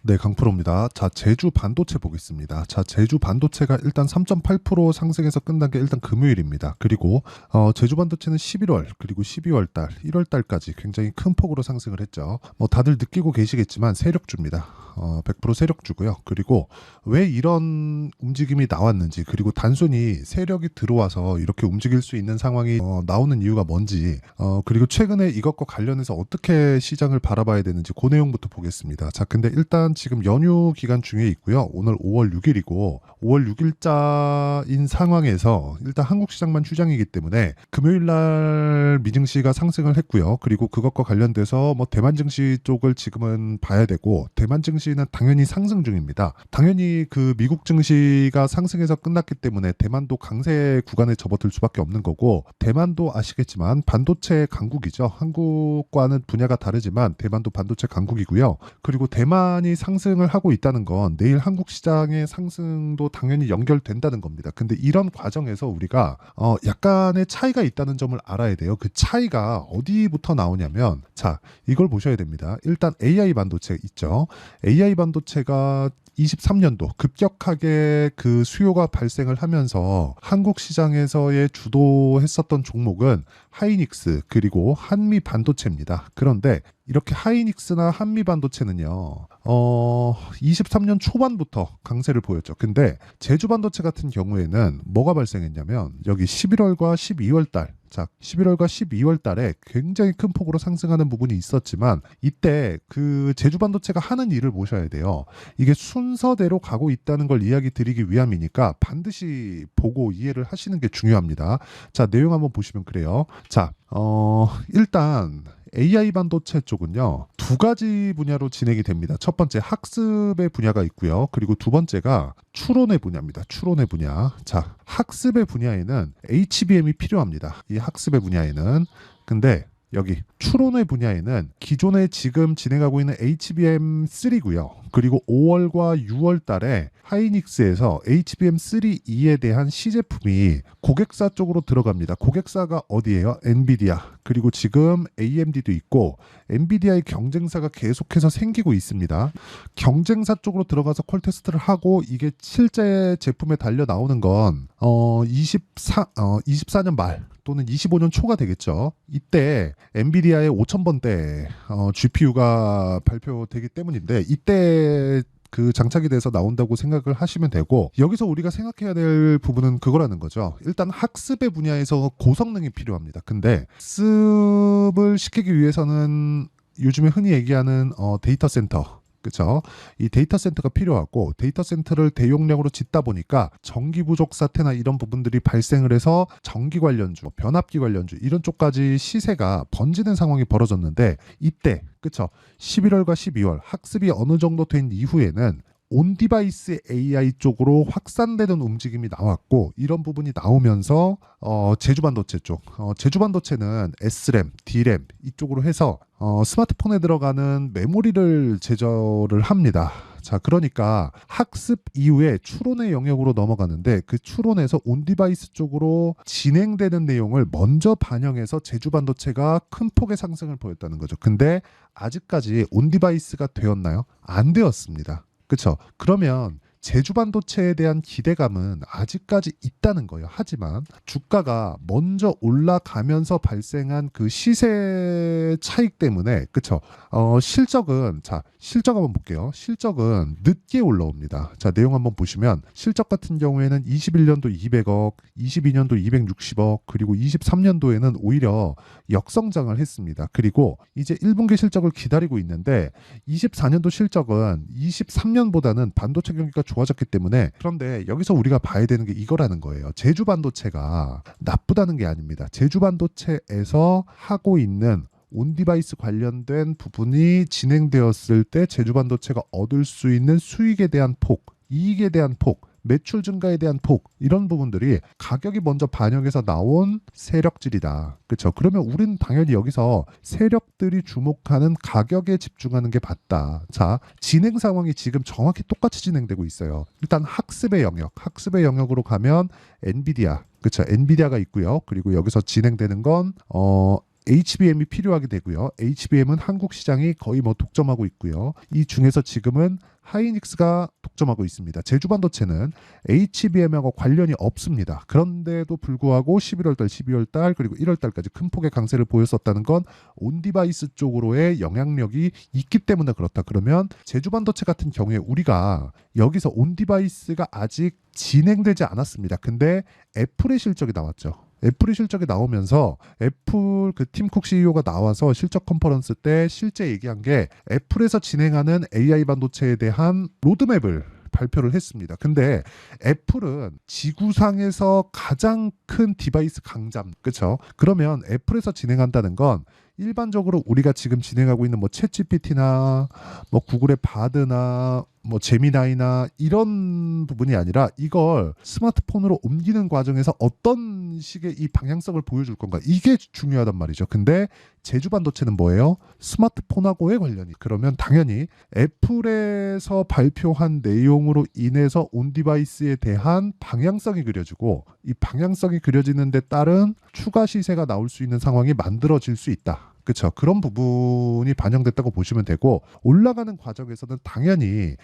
네, 강프로입니다. 자, 제주 반도체 보겠습니다. 자, 제주 반도체가 일단 3.8% 상승해서 끝난 게 일단 금요일입니다. 그리고 제주 반도체는 11월 그리고 12월 달, 1월 달까지 굉장히 큰 폭으로 상승을 했죠. 뭐 다들 느끼고 계시겠지만 세력주입니다. 100% 세력주고요. 그리고 왜 이런 움직임이 나왔는지, 그리고 단순히 세력이 들어와서 이렇게 움직일 수 있는 상황이 나오는 이유가 뭔지, 그리고 최근에 이것과 관련해서 어떻게 시장을 바라봐야 되는지 그 내용부터 보겠습니다. 자, 근데 일단 지금 연휴 기간 중에 있고요. 오늘 5월 6일이고 5월 6일자인 상황에서 일단 한국 시장만 휴장이기 때문에 금요일 날 미증시가 상승을 했고요. 그리고 그것과 관련돼서 뭐 대만 증시 쪽을 지금은 봐야 되고, 대만 증시는 당연히 상승 중입니다. 당연히 그 미국 증시가 상승해서 끝났기 때문에 대만도 강세 구간에 접어들 수밖에 없는 거고, 대만도 아시겠지만 반도체 강국이죠. 한국과는 분야가 다르지만 대만도 반도체 강국이고요. 그리고 대만이 상승을 하고 있다는 건 내일 한국 시장의 상승도 당연히 연결된다는 겁니다. 근데 이런 과정에서 우리가 약간의 차이가 있다는 점을 알아야 돼요. 그 차이가 어디부터 나오냐면, 자, 이걸 보셔야 됩니다. 일단 AI 반도체 있죠. AI 반도체가 23년도 급격하게 그 수요가 발생을 하면서 한국 시장에서의 주도했었던 종목은 하이닉스 그리고 한미 반도체입니다. 그런데 이렇게 하이닉스나 한미 반도체는요, 23년 초반부터 강세를 보였죠. 근데 제주 반도체 같은 경우에는 뭐가 발생했냐면, 여기 11월과 12월 달, 자, 11월과 12월 달에 굉장히 큰 폭으로 상승하는 부분이 있었지만, 이때 그 제주 반도체가 하는 일을 보셔야 돼요. 이게 순서대로 가고 있다는 걸 이야기 드리기 위함이니까 반드시 보고 이해를 하시는 게 중요합니다. 자, 내용 한번 보시면 그래요. 자, 일단 AI 반도체 쪽은요, 두 가지 분야로 진행이 됩니다. 첫 번째 학습의 분야가 있고요. 그리고 두 번째가 추론의 분야입니다. 추론의 분야. 자, 학습의 분야에는 HBM이 필요합니다. 이 학습의 분야에는. 근데 여기 추론의 분야에는 기존에 지금 진행하고 있는 HBM3고요. 그리고 5월과 6월 달에 하이닉스에서 HBM3E에 대한 시제품이 고객사 쪽으로 들어갑니다. 고객사가 어디예요? 엔비디아. 그리고 지금 AMD도 있고 엔비디아의 경쟁사가 계속해서 생기고 있습니다. 경쟁사 쪽으로 들어가서 퀄 테스트를 하고 이게 실제 제품에 달려 나오는 건 24년 말 또는 25년 초가 되겠죠. 이때 엔비디아의 5000번대 GPU가 발표되기 때문인데, 이때 그 장착이 돼서 나온다고 생각을 하시면 되고, 여기서 우리가 생각해야 될 부분은 그거라는 거죠. 일단 학습의 분야에서 고성능이 필요합니다. 근데 학습을 시키기 위해서는 요즘에 흔히 얘기하는 데이터 센터, 그렇죠? 이 데이터 센터가 필요하고, 데이터 센터를 대용량으로 짓다 보니까 전기 부족 사태나 이런 부분들이 발생을 해서 전기 관련주, 변압기 관련주 이런 쪽까지 시세가 번지는 상황이 벌어졌는데, 이때 그렇죠? 11월과 12월 학습이 어느 정도 된 이후에는 온디바이스 AI 쪽으로 확산되는 움직임이 나왔고, 이런 부분이 나오면서 제주 반도체 쪽, 제주 반도체는 SRAM, DRAM 이쪽으로 해서 스마트폰에 들어가는 메모리를 제조를 합니다. 자, 그러니까 학습 이후에 추론의 영역으로 넘어가는데, 그 추론에서 온디바이스 쪽으로 진행되는 내용을 먼저 반영해서 제주 반도체가 큰 폭의 상승을 보였다는 거죠. 근데 아직까지 온디바이스가 되었나요? 안 되었습니다. 그렇죠? 그러면 제주 반도체에 대한 기대감은 아직까지 있다는 거예요. 하지만 주가가 먼저 올라가면서 발생한 그 시세 차익 때문에, 그렇죠? 실적은, 자, 실적 한번 볼게요. 실적은 늦게 올라옵니다. 자, 내용 한번 보시면 실적 같은 경우에는 21년도 200억, 22년도 260억, 그리고 23년도에는 오히려 역성장을 했습니다. 그리고 이제 1분기 실적을 기다리고 있는데, 24년도 실적은 23년보다는 반도체 경기가 좋아졌기 때문에, 그런데 여기서 우리가 봐야 되는 게 이거라는 거예요. 제주 반도체가 나쁘다는 게 아닙니다. 제주 반도체에서 하고 있는 온디바이스 관련된 부분이 진행되었을 때 제주 반도체가 얻을 수 있는 수익에 대한 폭, 이익에 대한 폭, 매출 증가에 대한 폭, 이런 부분들이 가격이 먼저 반영해서 나온 세력질이다. 그렇죠? 그러면 우리는 당연히 여기서 세력들이 주목하는 가격에 집중하는 게 맞다. 자, 진행 상황이 지금 정확히 똑같이 진행되고 있어요. 일단 학습의 영역으로 가면 엔비디아, 그렇죠? 엔비디아가 있고요. 그리고 여기서 진행되는 건 HBM이 필요하게 되고요. HBM은 한국 시장이 거의 뭐 독점하고 있고요. 이 중에서 지금은 하이닉스가 독점하고 있습니다. 제주반도체는 HBM하고 관련이 없습니다. 그런데도 불구하고 11월달, 12월달 그리고 1월달까지 큰 폭의 강세를 보였었다는 건 온디바이스 쪽으로의 영향력이 있기 때문에 그렇다. 그러면 제주반도체 같은 경우에 우리가 여기서 온디바이스가 아직 진행되지 않았습니다. 근데 애플의 실적이 나왔죠. 애플의 실적이 나오면서 애플 그 팀 쿡 CEO가 나와서 실적 컨퍼런스 때 실제 얘기한 게 애플에서 진행하는 AI 반도체에 대한 로드맵을 발표를 했습니다. 근데 애플은 지구상에서 가장 큰 디바이스 강자입니다. 그렇죠? 그러면 애플에서 진행한다는 건 일반적으로 우리가 지금 진행하고 있는 뭐 챗GPT나 뭐 구글의 바드나 뭐 제미나이나 이런 부분이 아니라 이걸 스마트폰으로 옮기는 과정에서 어떤 식의 이 방향성을 보여줄 건가, 이게 중요하단 말이죠. 근데 제주반도체는 뭐예요? 스마트폰하고의 관련이. 그러면 당연히 애플에서 발표한 내용으로 인해서 온디바이스에 대한 방향성이 그려지고, 이 방향성이 그려지는 데 따른 추가 시세가 나올 수 있는 상황이 만들어질 수 있다. 그렇죠. 그런 부분이 반영됐다고 보시면 되고, 올라가는 과정에서는 당연히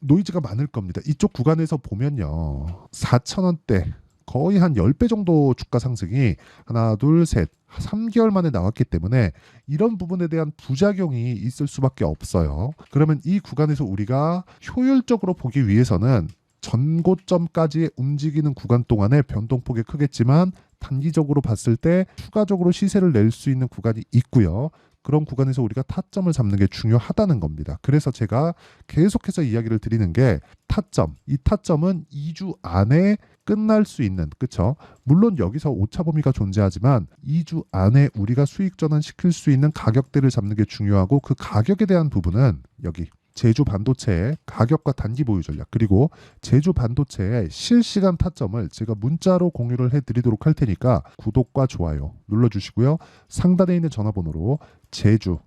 노이즈가 많을 겁니다. 이쪽 구간에서 보면요, 4,000원대 거의 한 10배 정도 주가 상승이 하나, 둘, 셋, 3개월 만에 나왔기 때문에 이런 부분에 대한 부작용이 있을 수밖에 없어요. 그러면 이 구간에서 우리가 효율적으로 보기 위해서는 전고점까지 움직이는 구간 동안에 변동폭이 크겠지만 단기적으로 봤을 때 추가적으로 시세를 낼 수 있는 구간이 있고요. 그런 구간에서 우리가 타점을 잡는 게 중요하다는 겁니다. 그래서 제가 계속해서 이야기를 드리는 게 타점, 이 타점은 2주 안에 끝날 수 있는, 그쵸? 물론 여기서 오차 범위가 존재하지만 2주 안에 우리가 수익 전환시킬 수 있는 가격대를 잡는 게 중요하고, 그 가격에 대한 부분은 여기 제주 반도체의 가격과 단기 보유 전략, 그리고 제주 반도체의 실시간 타점을 제가 문자로 공유를 해드리도록 할 테니까 구독과 좋아요 눌러주시고요. 상단에 있는 전화번호로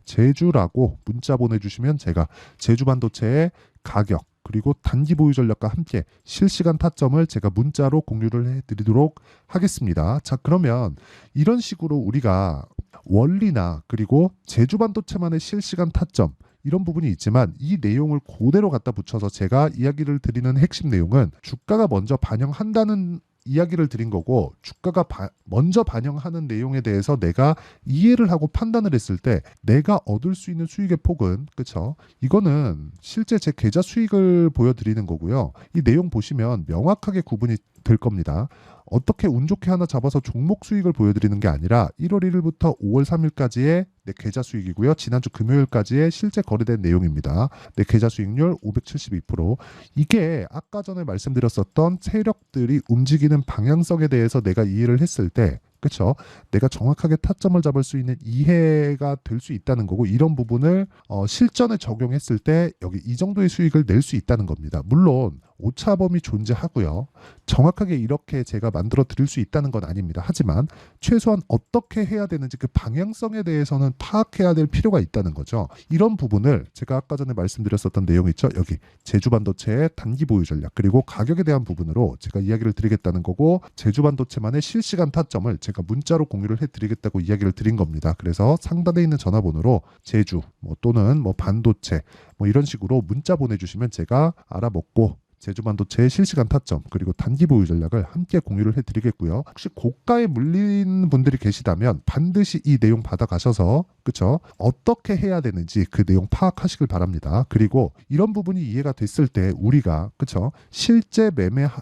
제주라고 문자 보내주시면 제가 제주 반도체의 가격 그리고 단기 보유 전략과 함께 실시간 타점을 제가 문자로 공유를 해드리도록 하겠습니다. 자, 그러면 이런 식으로 우리가 원리나 그리고 제주 반도체만의 실시간 타점, 이런 부분이 있지만 이 내용을 그대로 갖다 붙여서 제가 이야기를 드리는 핵심 내용은 주가가 먼저 반영한다는 이야기를 드린 거고, 주가가 먼저 반영하는 내용에 대해서 내가 이해를 하고 판단을 했을 때 내가 얻을 수 있는 수익의 폭은, 그쵸? 이거는 실제 제 계좌 수익을 보여드리는 거고요. 이 내용 보시면 명확하게 구분이 될 겁니다. 어떻게 운 좋게 하나 잡아서 종목 수익을 보여드리는 게 아니라 1월 1일부터 5월 3일까지의 내 계좌 수익이고요. 지난주 금요일까지의 실제 거래된 내용입니다. 내 계좌 수익률 572%. 이게 아까 전에 말씀드렸었던 세력들이 움직이는 방향성에 대해서 내가 이해를 했을 때, 그렇죠? 내가 정확하게 타점을 잡을 수 있는 이해가 될 수 있다는 거고, 이런 부분을 실전에 적용했을 때 여기 이 정도의 수익을 낼 수 있다는 겁니다. 물론 오차범위 존재하고요. 정확하게 이렇게 제가 만들어 드릴 수 있다는 건 아닙니다. 하지만 최소한 어떻게 해야 되는지 그 방향성에 대해서는 파악해야 될 필요가 있다는 거죠. 이런 부분을 제가 아까 전에 말씀드렸었던 내용 있죠. 여기 제주반도체의 단기 보유 전략 그리고 가격에 대한 부분으로 제가 이야기를 드리겠다는 거고, 제주반도체만의 실시간 타점을 제가 문자로 공유를 해드리겠다고 이야기를 드린 겁니다. 그래서 상단에 있는 전화번호로 제주 또는 반도체 이런 식으로 문자 보내주시면 제가 알아먹고 제주반도체의 실시간 타점 그리고 단기 보유 전략을 함께 공유를 해드리겠고요. 혹시 고가에 물린 분들이 계시다면 반드시 이 내용 받아가셔서, 그쵸? 어떻게 해야 되는지 그 내용 파악하시길 바랍니다. 그리고 이런 부분이 이해가 됐을 때 우리가, 그쵸? 실제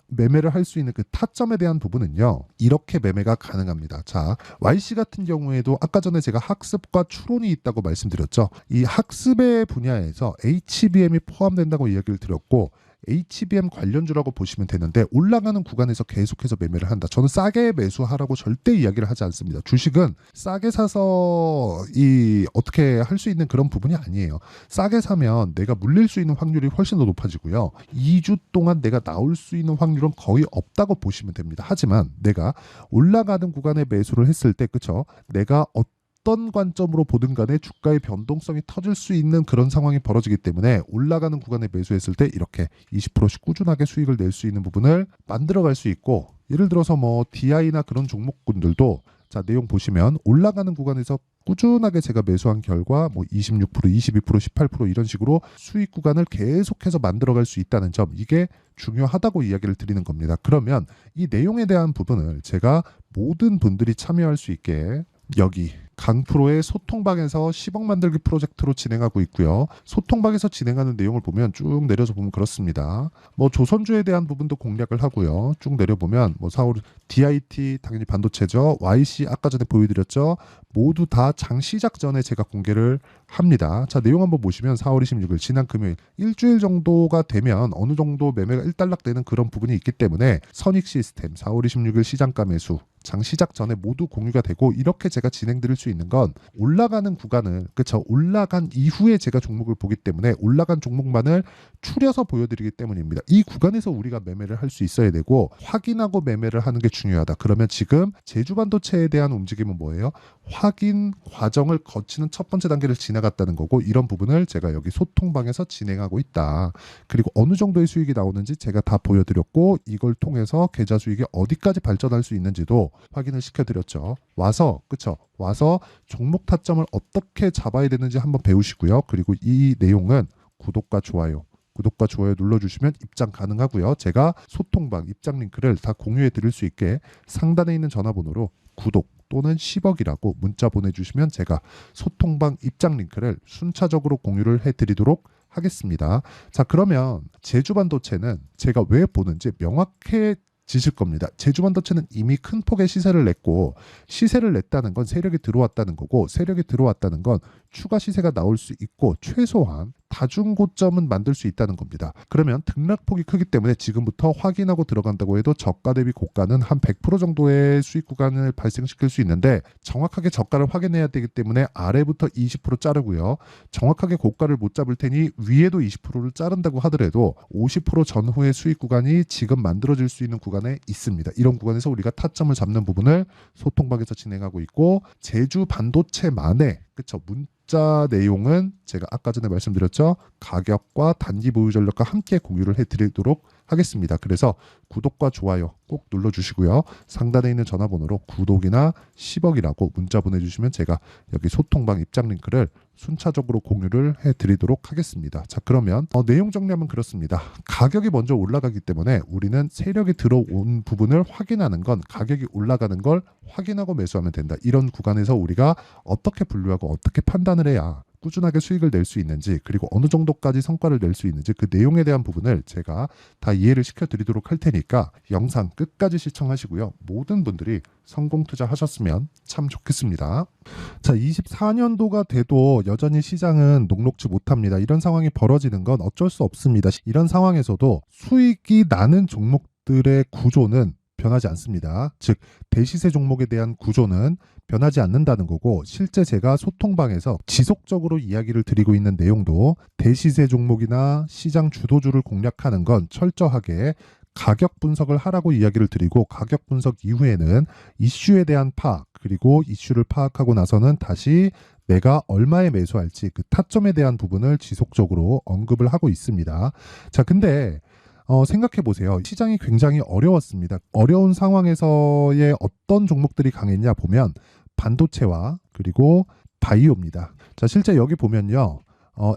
매매를 할 수 있는 그 타점에 대한 부분은요, 이렇게 매매가 가능합니다. 자, YC 같은 경우에도 아까 전에 제가 학습과 추론이 있다고 말씀드렸죠. 이 학습의 분야에서 HBM이 포함된다고 이야기를 드렸고, HBM 관련주라고 보시면 되는데 올라가는 구간에서 계속해서 매매를 한다. 저는 싸게 매수하라고 절대 이야기를 하지 않습니다. 주식은 싸게 사서 어떻게 할 수 있는 그런 부분이 아니에요. 싸게 사면 내가 물릴 수 있는 확률이 훨씬 더 높아지고요. 2주 동안 내가 나올 수 있는 확률은 거의 없다고 보시면 됩니다. 하지만 내가 올라가는 구간에 매수를 했을 때, 그쵸? 내가 어떤 관점으로 보든 간에 주가의 변동성이 터질 수 있는 그런 상황이 벌어지기 때문에 올라가는 구간에 매수했을 때 이렇게 20%씩 꾸준하게 수익을 낼 수 있는 부분을 만들어갈 수 있고, 예를 들어서 DI나 그런 종목군들도 자, 내용 보시면 올라가는 구간에서 꾸준하게 제가 매수한 결과 뭐 26%, 22%, 18% 이런 식으로 수익 구간을 계속해서 만들어갈 수 있다는 점, 이게 중요하다고 이야기를 드리는 겁니다. 그러면 이 내용에 대한 부분을 제가 모든 분들이 참여할 수 있게 여기 강프로의 소통방에서 10억 만들기 프로젝트로 진행하고 있고요. 소통방에서 진행하는 내용을 보면 쭉 내려서 보면 그렇습니다. 뭐 조선주에 대한 부분도 공략을 하고요. 쭉 내려보면 뭐 DIT 당연히 반도체죠. YC 아까 전에 보여드렸죠. 모두 다 장 시작 전에 제가 공개를 합니다. 자, 내용 한번 보시면 4월 26일 지난 금요일 일주일 정도가 되면 어느 정도 매매가 일단락되는 그런 부분이 있기 때문에 선익 시스템 4월 26일 시장가 매수 장 시작 전에 모두 공유가 되고, 이렇게 제가 진행드릴 수 있는 건 올라가는 구간을, 그쵸, 올라간 이후에 제가 종목을 보기 때문에 올라간 종목만을 추려서 보여드리기 때문입니다. 이 구간에서 우리가 매매를 할 수 있어야 되고 확인하고 매매를 하는 게 중요하다. 그러면 지금 제주반도체에 대한 움직임은 뭐예요? 확인 과정을 거치는 첫 번째 단계를 지나갔다는 거고, 이런 부분을 제가 여기 소통방에서 진행하고 있다. 그리고 어느 정도의 수익이 나오는지 제가 다 보여드렸고, 이걸 통해서 계좌 수익이 어디까지 발전할 수 있는지도 확인을 시켜드렸죠. 와서 종목 타점을 어떻게 잡아야 되는지 한번 배우시고요. 그리고 이 내용은 구독과 좋아요 눌러주시면 입장 가능하고요. 제가 소통방 입장 링크를 다 공유해 드릴 수 있게 상단에 있는 전화번호로 구독 또는 10억이라고 문자 보내주시면 제가 소통방 입장 링크를 순차적으로 공유를 해드리도록 하겠습니다. 자, 그러면 제주반도체는 제가 왜 보는지 명확해지실 겁니다. 제주반도체는 이미 큰 폭의 시세를 냈고, 시세를 냈다는 건 세력이 들어왔다는 거고, 세력이 들어왔다는 건 추가 시세가 나올 수 있고, 최소한 다중고점은 만들 수 있다는 겁니다. 그러면 등락폭이 크기 때문에 지금부터 확인하고 들어간다고 해도 저가 대비 고가는 한 100% 정도의 수익 구간을 발생시킬 수 있는데, 정확하게 저가를 확인해야 되기 때문에 아래부터 20% 자르고요. 정확하게 고가를 못 잡을 테니 위에도 20%를 자른다고 하더라도 50% 전후의 수익 구간이 지금 만들어질 수 있는 구간에 있습니다. 이런 구간에서 우리가 타점을 잡는 부분을 소통방에서 진행하고 있고, 제주 반도체만의 문자 내용은 제가 아까 전에 말씀드렸죠. 가격과 단기 보유 전략과 함께 공유를 해드리도록 하겠습니다. 그래서 구독과 좋아요 꼭 눌러주시고요. 상단에 있는 전화번호로 구독이나 10억이라고 문자 보내주시면 제가 여기 소통방 입장 링크를 순차적으로 공유를 해드리도록 하겠습니다. 자, 그러면 내용 정리하면 그렇습니다. 가격이 먼저 올라가기 때문에 우리는 세력이 들어온 부분을 확인하는 건, 가격이 올라가는 걸 확인하고 매수하면 된다. 이런 구간에서 우리가 어떻게 분류하고 어떻게 판단을 해야 꾸준하게 수익을 낼 수 있는지, 그리고 어느 정도까지 성과를 낼 수 있는지, 그 내용에 대한 부분을 제가 다 이해를 시켜드리도록 할 테니까 영상 끝까지 시청하시고요. 모든 분들이 성공 투자하셨으면 참 좋겠습니다. 자, 24년도가 돼도 여전히 시장은 녹록지 못합니다. 이런 상황이 벌어지는 건 어쩔 수 없습니다. 이런 상황에서도 수익이 나는 종목들의 구조는 변하지 않습니다. 즉, 대시세 종목에 대한 구조는 변하지 않는다는 거고, 실제 제가 소통방에서 지속적으로 이야기를 드리고 있는 내용도 대시세 종목이나 시장 주도주를 공략하는 건 철저하게 가격 분석을 하라고 이야기를 드리고, 가격 분석 이후에는 이슈에 대한 파악, 그리고 이슈를 파악하고 나서는 다시 내가 얼마에 매수할지 그 타점에 대한 부분을 지속적으로 언급을 하고 있습니다. 자, 근데 생각해 보세요. 시장이 굉장히 어려웠습니다. 어려운 상황에서의 어떤 종목들이 강했냐 보면 반도체와 그리고 바이오입니다. 자, 실제 여기 보면요.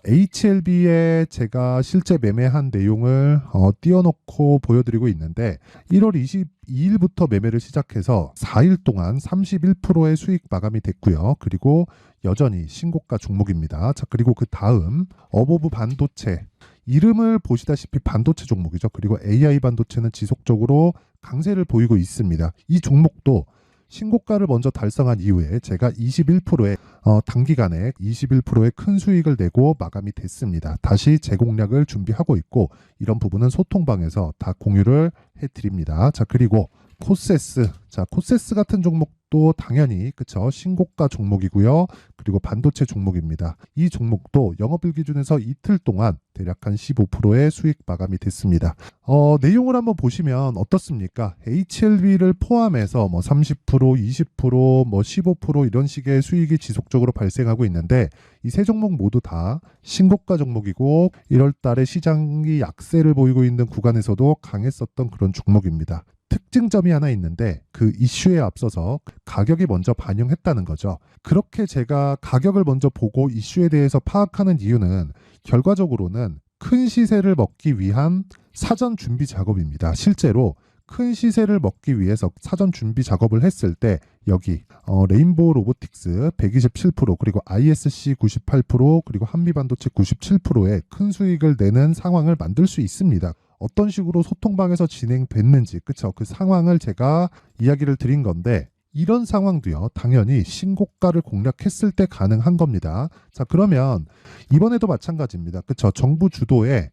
HLB에 제가 실제 매매한 내용을 띄워놓고 보여드리고 있는데, 1월 22일부터 매매를 시작해서 4일 동안 31%의 수익 마감이 됐고요. 그리고 여전히 신고가 종목입니다. 자, 그리고 그 다음 어보브 반도체, 이름을 보시다시피 반도체 종목이죠. 그리고 AI 반도체는 지속적으로 강세를 보이고 있습니다. 이 종목도 신고가를 먼저 달성한 이후에 제가 21%의 단기간에 21%의 큰 수익을 내고 마감이 됐습니다. 다시 재공략을 준비하고 있고, 이런 부분은 소통방에서 다 공유를 해드립니다. 자, 그리고 코세스, 코세스 같은 종목도 당연히 신고가 종목이고요. 그리고 반도체 종목입니다. 이 종목도 영업일 기준에서 이틀 동안 대략 한 15%의 수익 마감이 됐습니다. 내용을 한번 보시면 어떻습니까? HLB를 포함해서 30%, 20%, 15% 이런 식의 수익이 지속적으로 발생하고 있는데, 이 세 종목 모두 다 신고가 종목이고 1월 달에 시장이 약세를 보이고 있는 구간에서도 강했었던 그런 종목입니다. 특징점이 하나 있는데 그 이슈에 앞서서 가격이 먼저 반영했다는 거죠. 그렇게 제가 가격을 먼저 보고 이슈에 대해서 파악하는 이유는 결과적으로는 큰 시세를 먹기 위한 사전 준비 작업입니다. 실제로 큰 시세를 먹기 위해서 사전 준비 작업을 했을 때 여기 레인보우 로보틱스 127% 그리고 ISC 98% 그리고 한미반도체 97%의 큰 수익을 내는 상황을 만들 수 있습니다. 어떤 식으로 소통방에서 진행됐는지 그쵸? 그 상황을 제가 이야기를 드린 건데 이런 상황도요 당연히 신고가를 공략했을 때 가능한 겁니다. 자 그러면 이번에도 마찬가지입니다. 그쵸? 정부 주도의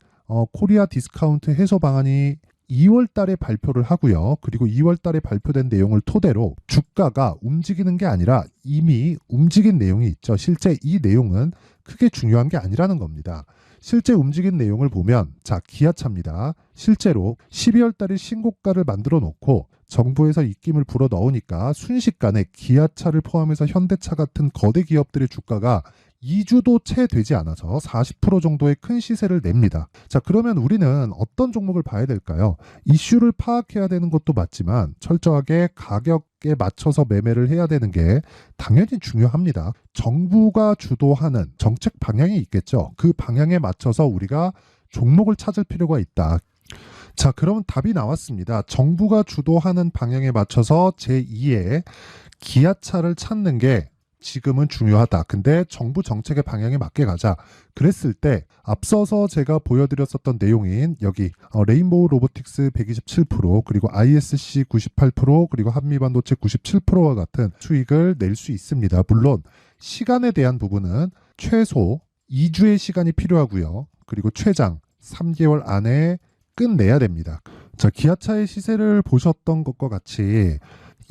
코리아 디스카운트 해소 방안이 2월 달에 발표를 하고요. 그리고 2월 달에 발표된 내용을 토대로 주가가 움직이는 게 아니라 이미 움직인 내용이 있죠. 실제 이 내용은 크게 중요한 게 아니라는 겁니다. 실제 움직인 내용을 보면 자 기아차입니다. 실제로 12월 달에 신고가를 만들어 놓고 정부에서 입김을 불어 넣으니까 순식간에 기아차를 포함해서 현대차 같은 거대 기업들의 주가가 2주도 채 되지 않아서 40% 정도의 큰 시세를 냅니다. 자, 그러면 우리는 어떤 종목을 봐야 될까요? 이슈를 파악해야 되는 것도 맞지만 철저하게 가격에 맞춰서 매매를 해야 되는 게 당연히 중요합니다. 정부가 주도하는 정책 방향이 있겠죠. 그 방향에 맞춰서 우리가 종목을 찾을 필요가 있다. 자, 그러면 답이 나왔습니다. 정부가 주도하는 방향에 맞춰서 제2의 기아차를 찾는 게 지금은 중요하다. 근데 정부 정책의 방향에 맞게 가자. 그랬을 때 앞서서 제가 보여드렸었던 내용인 여기 레인보우 로보틱스 127% 그리고 ISC 98% 그리고 한미반도체 97%와 같은 수익을 낼 수 있습니다. 물론 시간에 대한 부분은 최소 2주의 시간이 필요하고요. 그리고 최장 3개월 안에 끝내야 됩니다. 자, 기아차의 시세를 보셨던 것과 같이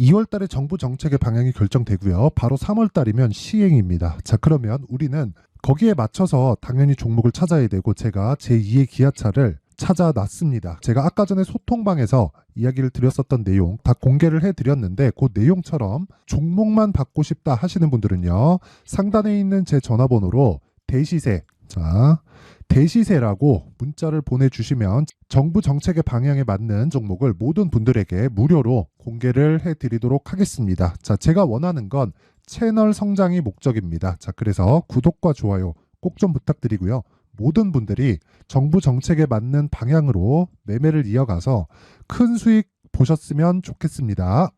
2월 달에 정부 정책의 방향이 결정되고요. 바로 3월 달이면 시행입니다. 자, 그러면 우리는 거기에 맞춰서 당연히 종목을 찾아야 되고 제가 제2의 기아차를 찾아놨습니다. 제가 아까 전에 소통방에서 이야기를 드렸었던 내용 다 공개를 해드렸는데 그 내용처럼 종목만 받고 싶다 하시는 분들은요. 상단에 있는 제 전화번호로 대시세 대시세라고 문자를 보내주시면 정부 정책의 방향에 맞는 종목을 모든 분들에게 무료로 공개를 해드리도록 하겠습니다. 자, 제가 원하는 건 채널 성장이 목적입니다. 자, 그래서 구독과 좋아요 꼭 좀 부탁드리고요. 모든 분들이 정부 정책에 맞는 방향으로 매매를 이어가서 큰 수익 보셨으면 좋겠습니다.